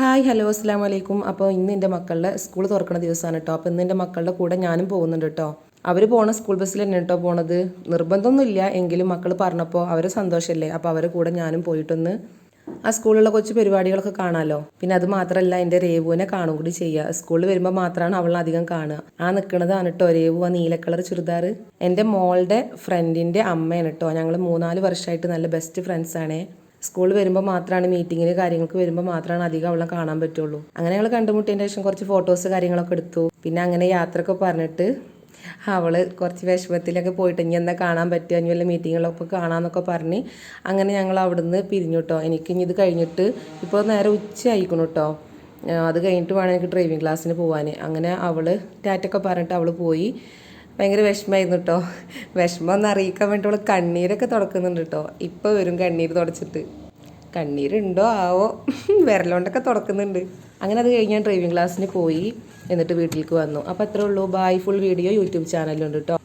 Hi hello അസ്സാം വലൈക്കും. അപ്പോൾ ഇന്ന് എൻ്റെ മക്കളുടെ സ്കൂൾ തുറക്കുന്ന ദിവസമാണ് കേട്ടോ. അപ്പോൾ ഇന്ന് എൻ്റെ മക്കളുടെ കൂടെ ഞാനും പോകുന്നുണ്ട് കേട്ടോ. അവർ പോണ സ്കൂൾ ബസ്സിൽ തന്നെ കേട്ടോ പോണത്. നിർബന്ധമൊന്നുമില്ല, എങ്കിലും മക്കൾ പറഞ്ഞപ്പോൾ അവർ സന്തോഷമല്ലേ, അപ്പോൾ അവരുടെ കൂടെ ഞാനും പോയിട്ടൊന്ന് ആ സ്കൂളിലുള്ള കൊച്ചു പരിപാടികളൊക്കെ കാണാമല്ലോ. പിന്നെ അത് മാത്രമല്ല, എൻ്റെ രേവുവിനെ കാണും കൂടി ചെയ്യുക. സ്കൂളിൽ വരുമ്പോൾ മാത്രമാണ് അവൾ അധികം കാണുക. ആ നിൽക്കുന്നതാണ് കേട്ടോ രേവു, ആ നീല കളർ ചുരിദാർ. എൻ്റെ മോളുടെ ഫ്രണ്ടിൻ്റെ അമ്മയാണ് കേട്ടോ. ഞങ്ങൾ 3-4 വർഷമായിട്ട് നല്ല ബെസ്റ്റ് ഫ്രണ്ട്സാണേ. സ്കൂളിൽ വരുമ്പോൾ മാത്രമാണ്, മീറ്റിങ്ങിന് കാര്യങ്ങൾക്ക് വരുമ്പോൾ മാത്രമാണ് അധികം അവളെ കാണാൻ പറ്റുള്ളൂ. അങ്ങനെ ഞങ്ങൾ കണ്ടുമുട്ടിയതിൻ്റെ ശേഷം കുറച്ച് ഫോട്ടോസ് കാര്യങ്ങളൊക്കെ എടുത്തു. പിന്നെ അങ്ങനെ യാത്രയൊക്കെ പറഞ്ഞിട്ട് അവൾ കുറച്ച് വിഷമത്തിലൊക്കെ പോയിട്ട് ഇനി എന്താ കാണാൻ പറ്റുക, ഇനി വല്ല മീറ്റിങ്ങുകളൊക്കെ കാണാമെന്നൊക്കെ പറഞ്ഞ് അങ്ങനെ ഞങ്ങൾ അവിടുന്ന് പിരിഞ്ഞു കേട്ടോ. എനിക്ക് ഇനി ഇത് കഴിഞ്ഞിട്ട് ഇപ്പോൾ നേരെ ഉച്ച ആയിക്കണം കേട്ടോ. അത് കഴിഞ്ഞിട്ട് വേണം എനിക്ക് ഡ്രൈവിംഗ് ക്ലാസ്സിന് പോകാൻ. അങ്ങനെ അവൾ ടാറ്റൊക്കെ പറഞ്ഞിട്ട് അവൾ പോയി. ഭയങ്കര വിഷമമായിരുന്നു കേട്ടോ. വിഷമം ഒന്ന് അറിയിക്കാൻ വേണ്ടി അവൾ കണ്ണീരൊക്കെ തുടക്കുന്നുണ്ട് കേട്ടോ. ഇപ്പോൾ വരും കണ്ണീര് തുടച്ചിട്ട്. കണ്ണീരുണ്ടോ ആവോ, വിരലോണ്ടൊക്കെ തുടക്കുന്നുണ്ട്. അങ്ങനെ അത് കഴിഞ്ഞ് ഞാൻ ഡ്രൈവിംഗ് ക്ലാസ്സിന് പോയി. എന്നിട്ട് വീട്ടിലേക്ക് വന്നു. അപ്പോൾ അത്രേ ഉള്ളൂ. ബായ്. ഫുൾ വീഡിയോ യൂട്യൂബ് ചാനലിലുണ്ട് കേട്ടോ.